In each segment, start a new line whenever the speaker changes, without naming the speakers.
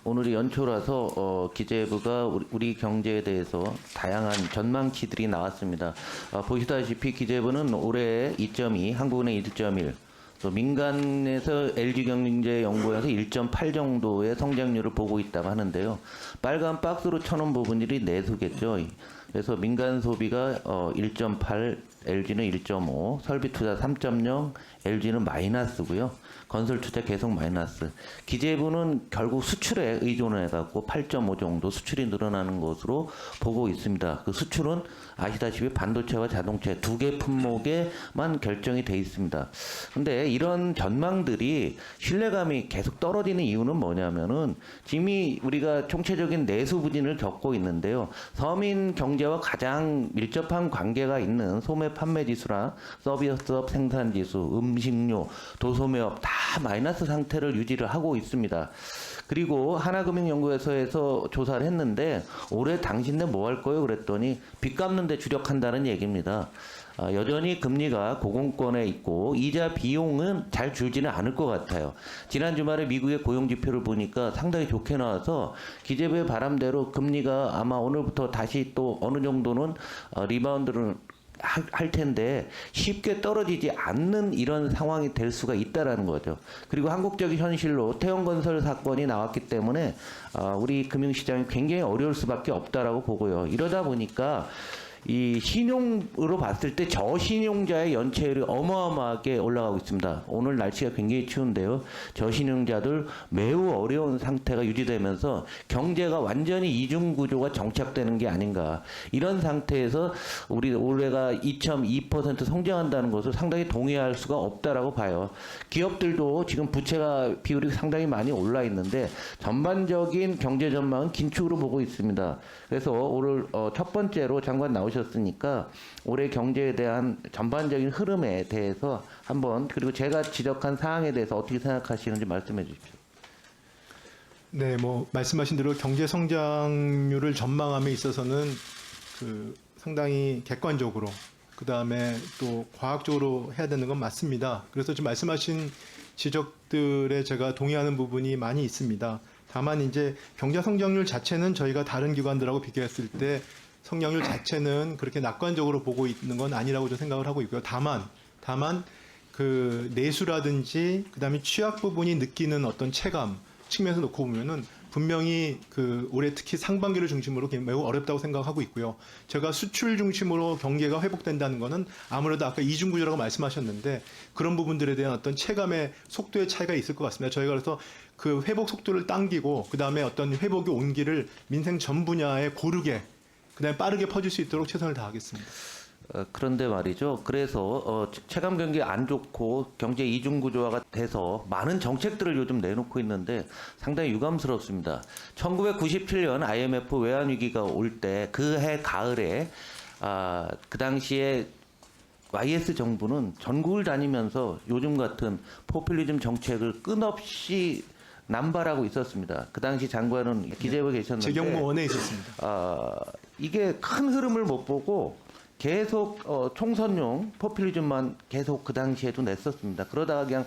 오늘이 연초라서 기재부가 우리 경제에 대해서 다양한 전망치들이 나왔습니다. 보시다시피 기재부는 올해 2.2, 한국은행 1.1, 또 민간에서 LG경제연구원에서 1.8 정도의 성장률을 보고 있다고 하는데요. 빨간 박스로 쳐놓은 부분들이 내수겠죠. 그래서 민간 소비가 1.8, LG는 1.5, 설비 투자 3.0, LG는 마이너스고요. 건설 투자 계속 마이너스. 기재부는 결국 수출에 의존을 해갖고 8.5 정도 수출이 늘어나는 것으로 보고 있습니다. 그 수출은 아시다시피 반도체와 자동차 두 개 품목에만 결정이 돼 있습니다. 근데 이런 전망들이 신뢰감이 계속 떨어지는 이유는 뭐냐면은 지금 우리가 총체적인 내수 부진을 겪고 있는데요. 서민 경제와 가장 밀접한 관계가 있는 소매 판매 지수랑 서비스업 생산 지수, 음식료, 도소매업 다 마이너스 상태를 유지를 하고 있습니다. 그리고 하나금융연구소에서 조사를 했는데 올해 당신네 뭐 할 거예요? 그랬더니 빚 갚는 데 주력한다는 얘기입니다. 여전히 금리가 고공권에 있고 이자 비용은 잘 줄지는 않을 것 같아요. 지난 주말에 미국의 고용 지표를 보니까 상당히 좋게 나와서 기재부의 바람대로 금리가 아마 오늘부터 다시 또 어느 정도는 리바운드를 할 텐데 쉽게 떨어지지 않는 이런 상황이 될 수가 있다라는 거죠. 그리고 한국적인 현실로 태형건설 사건이 나왔기 때문에 우리 금융시장이 굉장히 어려울 수밖에 없다라고 보고요. 이러다 보니까 이 신용으로 봤을 때 저신용자의 연체율이 어마어마하게 올라가고 있습니다. 오늘 날씨가 굉장히 추운데요. 저신용자들 매우 어려운 상태가 유지되면서 경제가 완전히 이중 구조가 정착되는 게 아닌가. 이런 상태에서 우리 올해가 2.2% 성장한다는 것을 상당히 동의할 수가 없다라고 봐요. 기업들도 지금 부채가 비율이 상당히 많이 올라 있는데 전반적인 경제 전망은 긴축으로 보고 있습니다. 그래서 오늘 첫 번째로 장관 나오셨으니까 올해 경제에 대한 전반적인 흐름에 대해서 한번 그리고 제가 지적한 사항에 대해서 어떻게 생각하시는지 말씀해 주십시오.
네, 뭐 말씀하신 대로 경제 성장률을 전망함에 있어서는 상당히 객관적으로 그다음에 또 과학적으로 해야 되는 건 맞습니다. 그래서 지금 말씀하신 지적들에 제가 동의하는 부분이 많이 있습니다. 다만 이제 경제 성장률 자체는 저희가 다른 기관들하고 비교했을 때 성장률 자체는 그렇게 낙관적으로 보고 있는 건 아니라고 저 생각을 하고 있고요. 다만 그 내수라든지 그다음에 취약 부분이 느끼는 어떤 체감 측면에서 놓고 보면은 분명히 올해 특히 상반기를 중심으로 매우 어렵다고 생각하고 있고요. 제가 수출 중심으로 경기가 회복된다는 거는 아무래도 아까 이중구조라고 말씀하셨는데 그런 부분들에 대한 어떤 체감의 속도의 차이가 있을 것 같습니다. 저희가 그래서 그 회복 속도를 당기고 그다음에 어떤 회복의 온기를 민생 전 분야에 고르게 그다음에 빠르게 퍼질 수 있도록 최선을 다하겠습니다.
그런데 말이죠. 그래서 체감 경기 안 좋고 경제 이중 구조화가 돼서 많은 정책들을 요즘 내놓고 있는데 상당히 유감스럽습니다. 1997년 IMF 외환 위기가 올 때 그 해 가을에 그 당시에 YS 정부는 전국을 다니면서 요즘 같은 포퓰리즘 정책을 끊없이 남발하고 있었습니다. 그 당시 장관은 기재부에 계셨는데
재경무원에 있었습니다.
이게 큰 흐름을 못 보고 계속 총선용 포퓰리즘만 계속 그 당시에도 냈었습니다. 그러다가 그냥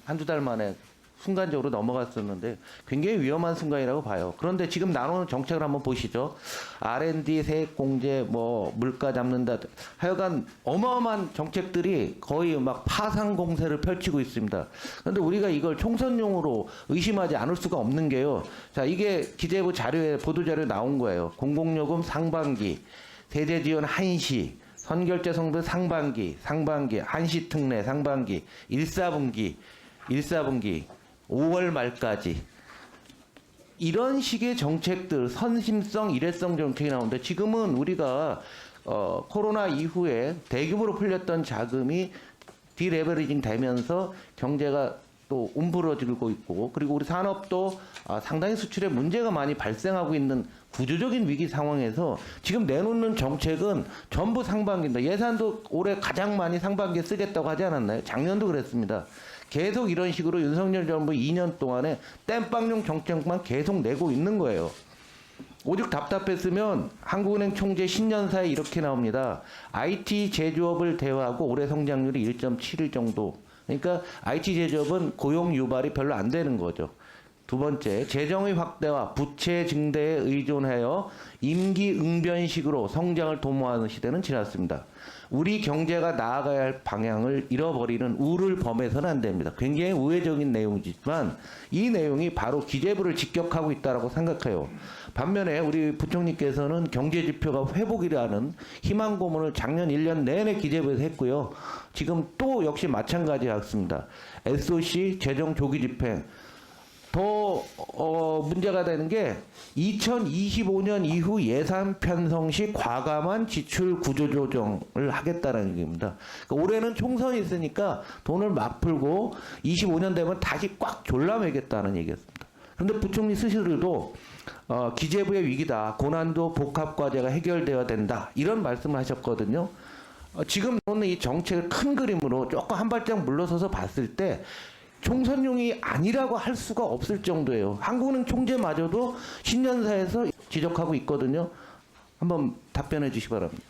한두 달 만에 순간적으로 넘어갔었는데 굉장히 위험한 순간이라고 봐요. 그런데 지금 나오는 정책을 한번 보시죠. R&D, 세액공제, 물가 잡는다. 하여간 어마어마한 정책들이 거의 막 파상 공세를 펼치고 있습니다. 그런데 우리가 이걸 총선용으로 의심하지 않을 수가 없는 게요. 자, 이게 기재부 자료에 보도자료에 나온 거예요. 공공요금 상반기. 세제 지원 한시, 선결제 성분 상반기, 한시 특례 상반기, 1사분기, 5월 말까지. 이런 식의 정책들, 선심성, 일회성 정책이 나오는데 지금은 우리가 코로나 이후에 대규모로 풀렸던 자금이 디레버리징 되면서 경제가 또 움츠러들고 있고 그리고 우리 산업도 상당히 수출에 문제가 많이 발생하고 있는 구조적인 위기 상황에서 지금 내놓는 정책은 전부 상반기입니다. 예산도 올해 가장 많이 상반기에 쓰겠다고 하지 않았나요? 작년도 그랬습니다. 계속 이런 식으로 윤석열 정부 2년 동안에 땜빵용 정책만 계속 내고 있는 거예요. 오죽 답답했으면 한국은행 총재 신년사에 이렇게 나옵니다. IT 제조업을 대화하고 올해 성장률이 1.71 정도. 그러니까 IT 제조업은 고용 유발이 별로 안 되는 거죠. 두 번째, 재정의 확대와 부채 증대에 의존하여 임기응변식으로 성장을 도모하는 시대는 지났습니다. 우리 경제가 나아가야 할 방향을 잃어버리는 우를 범해서는 안 됩니다. 굉장히 우회적인 내용이지만 이 내용이 바로 기재부를 직격하고 있다고 생각해요. 반면에 우리 부총리께서는 경제지표가 회복이라는 희망 고문을 작년 1년 내내 기재부에서 했고요. 지금 또 역시 마찬가지였습니다. SOC 재정 조기 집행. 더 문제가 되는 게 2025년 이후 예산 편성 시 과감한 지출 구조 조정을 하겠다는 얘기입니다. 그러니까 올해는 총선이 있으니까 돈을 막 풀고 25년 되면 다시 꽉 졸라매겠다는 얘기였습니다. 그런데 부총리 스스로도 기재부의 위기다. 고난도 복합 과제가 해결되어야 된다. 이런 말씀을 하셨거든요. 지금 오는 이 정책을 큰 그림으로 조금 한 발짝 물러서서 봤을 때 총선용이 아니라고 할 수가 없을 정도예요. 한국은행 총재마저도 신년사에서 지적하고 있거든요. 한번 답변해 주시기 바랍니다.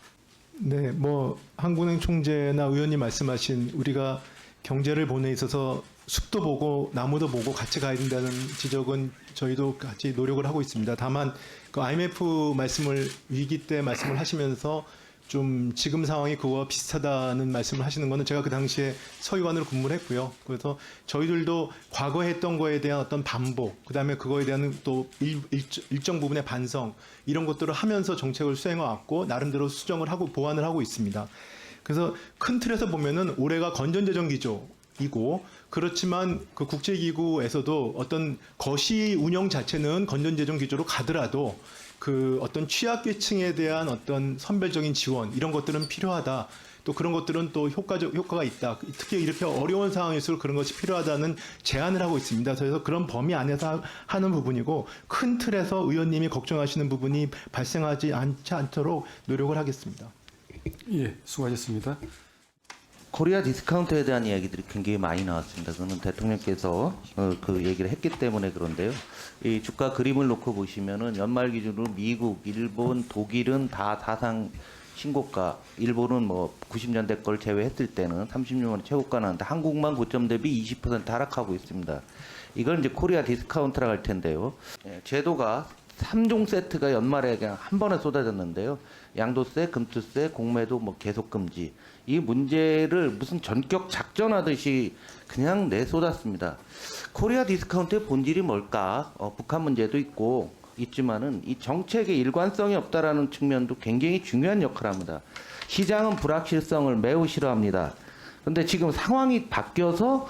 네, 뭐 한국은행 총재나 의원님 말씀하신 우리가 경제를 보내 있어서 숲도 보고 나무도 보고 같이 가야 된다는 지적은 저희도 같이 노력을 하고 있습니다. 다만 그 IMF 말씀을 위기 때 말씀을 하시면서 좀 지금 상황이 그거와 비슷하다는 말씀을 하시는 거는 제가 그 당시에 서기관으로 근무를 했고요. 그래서 저희들도 과거에 했던 거에 대한 어떤 반복, 그다음에 그거에 대한 또 일정 부분의 반성 이런 것들을 하면서 정책을 수행해 왔고 나름대로 수정을 하고 보완을 하고 있습니다. 그래서 큰 틀에서 보면은 올해가 건전재정 기조이고 그렇지만 그 국제기구에서도 어떤 거시 운영 자체는 건전재정 기조로 가더라도 그 어떤 취약계층에 대한 어떤 선별적인 지원 이런 것들은 필요하다. 또 그런 것들은 또 효과가 있다. 특히 이렇게 어려운 상황일수록 그런 것이 필요하다는 제안을 하고 있습니다. 그래서 그런 범위 안에서 하는 부분이고 큰 틀에서 의원님이 걱정하시는 부분이 발생하지 않도록 노력을 하겠습니다.
예, 수고하셨습니다.
코리아 디스카운트에 대한 이야기들이 굉장히 많이 나왔습니다. 그거는 대통령께서 그 얘기를 했기 때문에 그런데요. 이 주가 그림을 놓고 보시면은 연말 기준으로 미국, 일본, 독일은 다 사상 신고가, 일본은 뭐 90년대 걸 제외했을 때는 36만 원 최고가 나는데 한국만 고점 대비 20% 하락하고 있습니다. 이걸 이제 코리아 디스카운트라고 할 텐데요. 제도가 3종 세트가 연말에 그냥 한 번에 쏟아졌는데요. 양도세, 금투세, 공매도 뭐 계속 금지. 이 문제를 무슨 전격 작전하듯이 그냥 내쏟았습니다. 코리아 디스카운트의 본질이 뭘까? 북한 문제도 있지만은 이 정책의 일관성이 없다라는 측면도 굉장히 중요한 역할을 합니다. 시장은 불확실성을 매우 싫어합니다. 그런데 지금 상황이 바뀌어서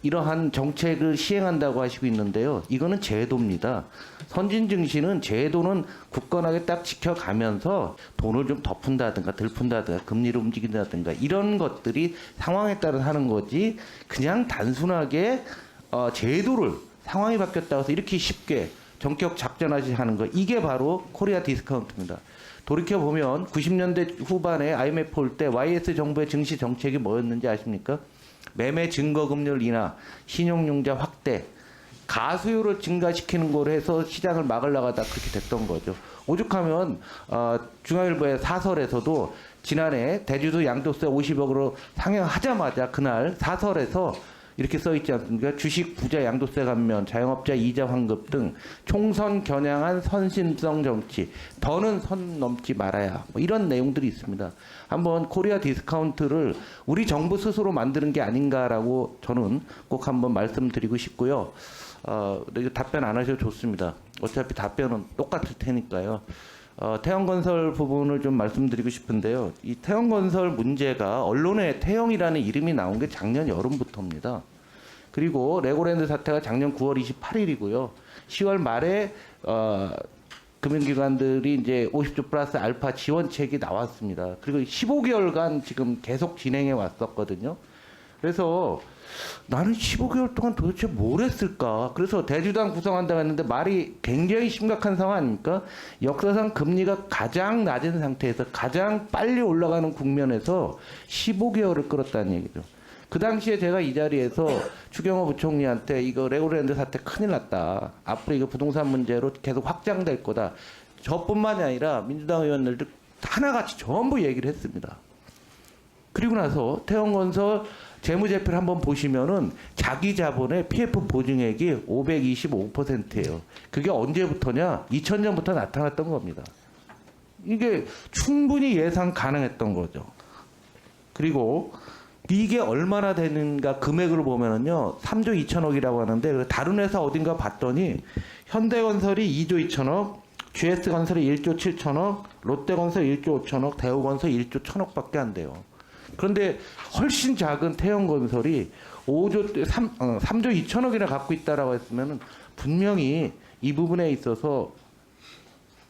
이러한 정책을 시행한다고 하시고 있는데요. 이거는 제도입니다. 선진 증시는 제도는 굳건하게 딱 지켜가면서 돈을 좀 더 푼다든가 덜 푼다든가 금리를 움직인다든가 이런 것들이 상황에 따라 하는 거지 그냥 단순하게 제도를 상황이 바뀌었다고 해서 이렇게 쉽게 전격 작전하지 하는 거 이게 바로 코리아 디스카운트입니다. 돌이켜보면 90년대 후반에 IMF 올 때 YS 정부의 증시 정책이 뭐였는지 아십니까? 매매 증거금률 인하, 신용융자 확대, 가수율을 증가시키는 거로 해서 시장을 막으려고 하다 그렇게 됐던 거죠. 오죽하면 중앙일보의 사설에서도 지난해 대주주 양도세 50억으로 상향하자마자 그날 사설에서 이렇게 써 있지 않습니까? 주식 부자 양도세 감면, 자영업자 이자 환급 등 총선 겨냥한 선심성 정치, 더는 선 넘지 말아야 뭐 이런 내용들이 있습니다. 한번 코리아 디스카운트를 우리 정부 스스로 만드는 게 아닌가라고 저는 꼭 한번 말씀드리고 싶고요. 이거 답변 안 하셔도 좋습니다. 어차피 답변은 똑같을 테니까요. 태영건설 부분을 좀 말씀드리고 싶은데요. 이 태영건설 문제가 언론에 태영이라는 이름이 나온 게 작년 여름부터입니다. 그리고 레고랜드 사태가 작년 9월 28일이고요. 10월 말에 금융기관들이 이제 50조 플러스 알파 지원책이 나왔습니다. 그리고 15개월간 지금 계속 진행해 왔었거든요. 그래서 나는 15개월 동안 도대체 뭘 했을까? 그래서 대주당 구성한다고 했는데 말이 굉장히 심각한 상황 아닙니까? 역사상 금리가 가장 낮은 상태에서 가장 빨리 올라가는 국면에서 15개월을 끌었다는 얘기죠. 그 당시에 제가 이 자리에서 추경호 부총리한테 이거 레고랜드 사태 큰일 났다. 앞으로 이거 부동산 문제로 계속 확장될 거다. 저뿐만이 아니라 민주당 의원들도 하나같이 전부 얘기를 했습니다. 그리고 나서 태영건설 재무제표를 한번 보시면은 자기 자본의 PF 보증액이 525%예요. 그게 언제부터냐? 2000년부터 나타났던 겁니다. 이게 충분히 예상 가능했던 거죠. 그리고 이게 얼마나 되는가 금액을 보면은요, 3조 2천억이라고 하는데 다른 회사 어딘가 봤더니 현대건설이 2조 2천억, GS건설이 1조 7천억, 롯데건설 1조 5천억, 대우건설 1조 1천억밖에 안 돼요. 그런데 훨씬 작은 태영건설이 3조 2천억이나 갖고 있다라고 했으면은 분명히 이 부분에 있어서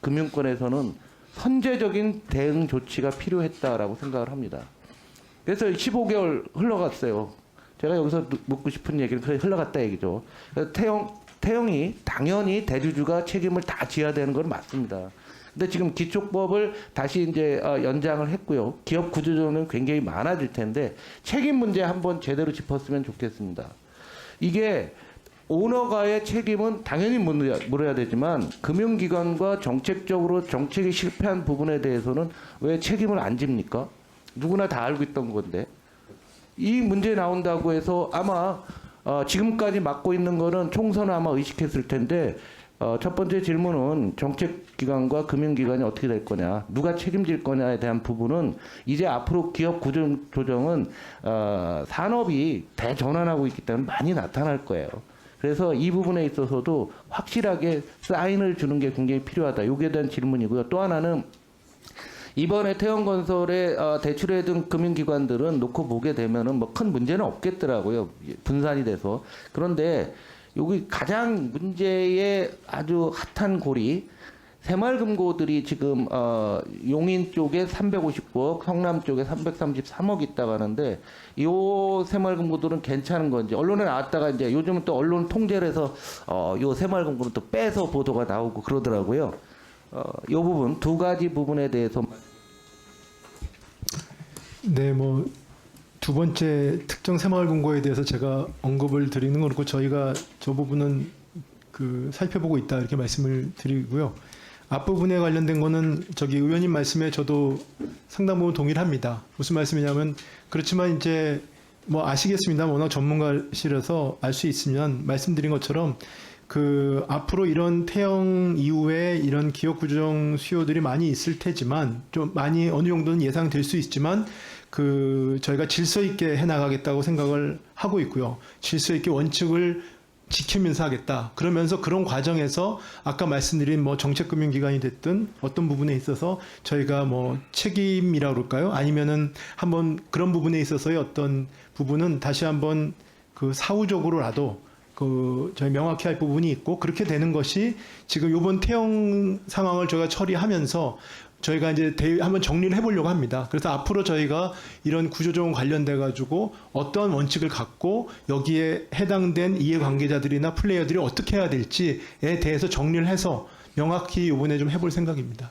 금융권에서는 선제적인 대응 조치가 필요했다라고 생각을 합니다. 그래서 15개월 흘러갔어요. 제가 여기서 묻고 싶은 얘기는 그래 흘러갔다 얘기죠. 그래서 태영이 당연히 대주주가 책임을 다 져야 되는 건 맞습니다. 근데 지금 기초법을 다시 이제 연장을 했고요. 기업 구조조정은 굉장히 많아질 텐데 책임 문제 한번 제대로 짚었으면 좋겠습니다. 이게 오너가의 책임은 당연히 물어야 되지만 금융기관과 정책적으로 정책이 실패한 부분에 대해서는 왜 책임을 안 집니까? 누구나 다 알고 있던 건데 이 문제 나온다고 해서 아마 지금까지 맡고 있는 거는 총선을 아마 의식했을 텐데 첫 번째 질문은 정책기관과 금융기관이 어떻게 될 거냐, 누가 책임질 거냐에 대한 부분은 이제 앞으로 기업 구조 조정은 산업이 대전환하고 있기 때문에 많이 나타날 거예요. 그래서 이 부분에 있어서도 확실하게 사인을 주는 게 굉장히 필요하다. 여기에 대한 질문이고요. 또 하나는 이번에 태영건설에 대출해둔 금융기관들은 놓고 보게 되면은 뭐 큰 문제는 없겠더라고요. 분산이 돼서. 그런데 여기 가장 문제의 아주 핫한 고리, 새마을금고들이 지금 용인 쪽에 359억, 성남 쪽에 333억 있다고 하는데 이 새마을금고들은 괜찮은 건지 언론에 나왔다가 이제 요즘은 또 언론 통제를 해서 이 새마을금고는 또 빼서 보도가 나오고 그러더라고요. 이 부분 두 가지 부분에 대해서
네, 뭐 두 번째 특정 새마을금고에 대해서 제가 언급을 드리는 건 그렇고 저희가 저 부분은 살펴보고 있다 이렇게 말씀을 드리고요. 앞부분에 관련된 거는 저기 의원님 말씀에 저도 상당 부분 동의를 합니다. 무슨 말씀이냐면 그렇지만 이제 뭐 아시겠습니다. 워낙 전문가시라서 알 수 있으면 말씀드린 것처럼 앞으로 이런 태영 이후에 이런 기업 구조정 수요들이 많이 있을 테지만 좀 많이 어느 정도는 예상될 수 있지만 저희가 질서 있게 해나가겠다고 생각을 하고 있고요. 질서 있게 원칙을 지키면서 하겠다. 그러면서 그런 과정에서 아까 말씀드린 뭐 정책금융기관이 됐든 어떤 부분에 있어서 저희가 뭐 책임이라고 그럴까요? 아니면은 한번 그런 부분에 있어서의 어떤 부분은 다시 한번 사후적으로라도 저희 명확히 할 부분이 있고 그렇게 되는 것이 지금 이번 태영 상황을 저희가 처리하면서 저희가 이제 한번 정리를 해보려고 합니다. 그래서 앞으로 저희가 이런 구조조정 관련돼 가지고 어떤 원칙을 갖고 여기에 해당된 이해관계자들이나 플레이어들이 어떻게 해야 될지에 대해서 정리를 해서 명확히 이번에 좀 해볼 생각입니다.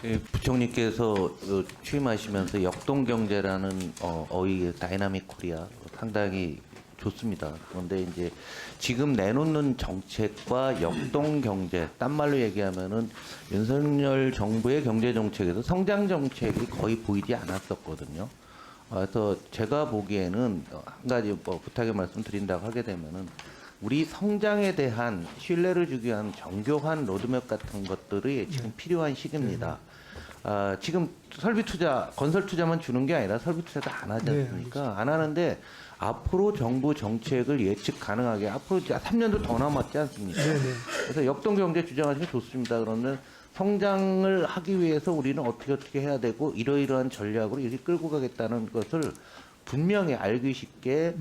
예, 부총리께서 취임하시면서 역동경제라는 어휘 다이나믹 코리아 상당히 좋습니다. 그런데 이제 지금 내놓는 정책과 역동 경제, 딴 말로 얘기하면은 윤석열 정부의 경제 정책에서 성장 정책이 거의 보이지 않았었거든요. 그래서 제가 보기에는 한 가지 부탁의 말씀드린다고 하게 되면은 우리 성장에 대한 신뢰를 주기 위한 정교한 로드맵 같은 것들이 지금 필요한 시기입니다. 지금 설비 투자, 건설 투자만 주는 게 아니라 설비 투자도 안 하지 않습니까? 안 하는데 앞으로 정부 정책을 예측 가능하게 앞으로 3년도 더 남았지 않습니까? 그래서 역동경제 주장하시면 좋습니다. 그러면 성장을 하기 위해서 우리는 어떻게 해야 되고 이러이러한 전략으로 이렇게 끌고 가겠다는 것을 분명히 알기 쉽게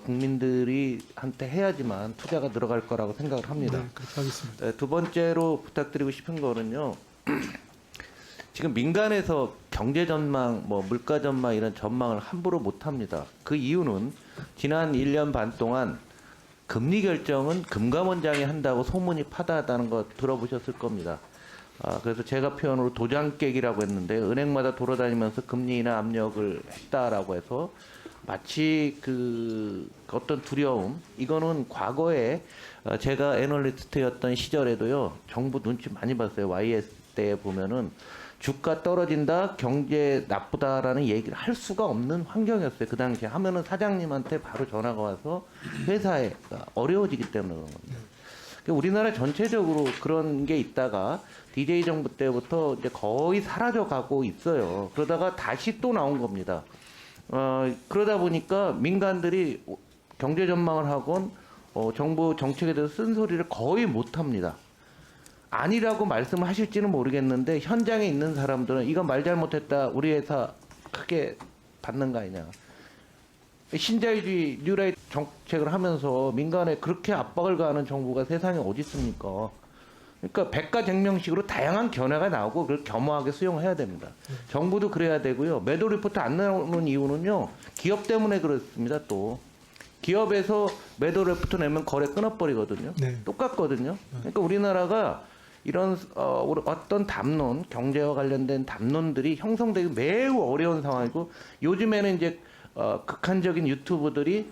국민들이 한테 해야지만 투자가 들어갈 거라고 생각을 합니다.
네, 그렇게 하겠습니다.
두 번째로 부탁드리고 싶은 거는요. 지금 민간에서 경제 전망, 물가 전망 이런 전망을 함부로 못 합니다. 그 이유는 지난 1년 반 동안 금리 결정은 금감원장이 한다고 소문이 파다하다는 거 들어보셨을 겁니다. 그래서 제가 표현으로 도장 깨기라고 했는데 은행마다 돌아다니면서 금리나 압력을 했다라고 해서 마치 어떤 두려움, 이거는 과거에 제가 애널리스트였던 시절에도요, 정부 눈치 많이 봤어요. YS 때 보면은 주가 떨어진다, 경제 나쁘다라는 얘기를 할 수가 없는 환경이었어요. 그 당시에 하면은 사장님한테 바로 전화가 와서 회사에 어려워지기 때문에 그런 겁니다. 그러니까 우리나라 전체적으로 그런 게 있다가 DJ 정부 때부터 이제 거의 사라져 가고 있어요. 그러다가 다시 또 나온 겁니다. 그러다 보니까 민간들이 경제 전망을 하건 정부 정책에 대해서 쓴소리를 거의 못 합니다. 아니라고 말씀을 하실지는 모르겠는데 현장에 있는 사람들은 이건 말 잘못했다 우리 회사 크게 받는 거 아니냐. 신자유주의 뉴라이트 정책을 하면서 민간에 그렇게 압박을 가하는 정부가 세상에 어디 있습니까? 그러니까 백가쟁명식으로 다양한 견해가 나오고 그걸 겸허하게 수용해야 됩니다. 정부도 그래야 되고요. 매도 리포트 안 나오는 이유는요. 기업 때문에 그렇습니다. 또 기업에서 매도 리포트 내면 거래 끊어버리거든요.
네.
똑같거든요. 그러니까 우리나라가 이런 어떤 담론, 경제와 관련된 담론들이 형성되기 매우 어려운 상황이고 요즘에는 이제 극한적인 유튜버들이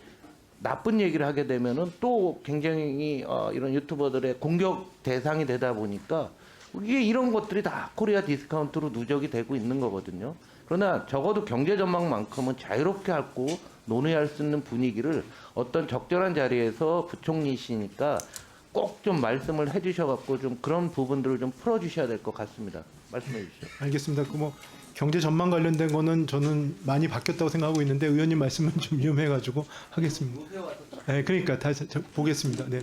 나쁜 얘기를 하게 되면은 또 굉장히 이런 유튜버들의 공격 대상이 되다 보니까 이게 이런 것들이 다 코리아 디스카운트로 누적이 되고 있는 거거든요. 그러나 적어도 경제 전망만큼은 자유롭게 하고 논의할 수 있는 분위기를 어떤 적절한 자리에서 부총리시니까 꼭 좀 말씀을 해주셔갖고 좀 그런 부분들을 좀 풀어주셔야 될 것 같습니다. 말씀해 주시죠.
알겠습니다. 그 뭐 경제 전망 관련된 거는 저는 많이 바뀌었다고 생각하고 있는데 의원님 말씀은 좀 위험해가지고 하겠습니다. 네, 그러니까 다시 보겠습니다. 네.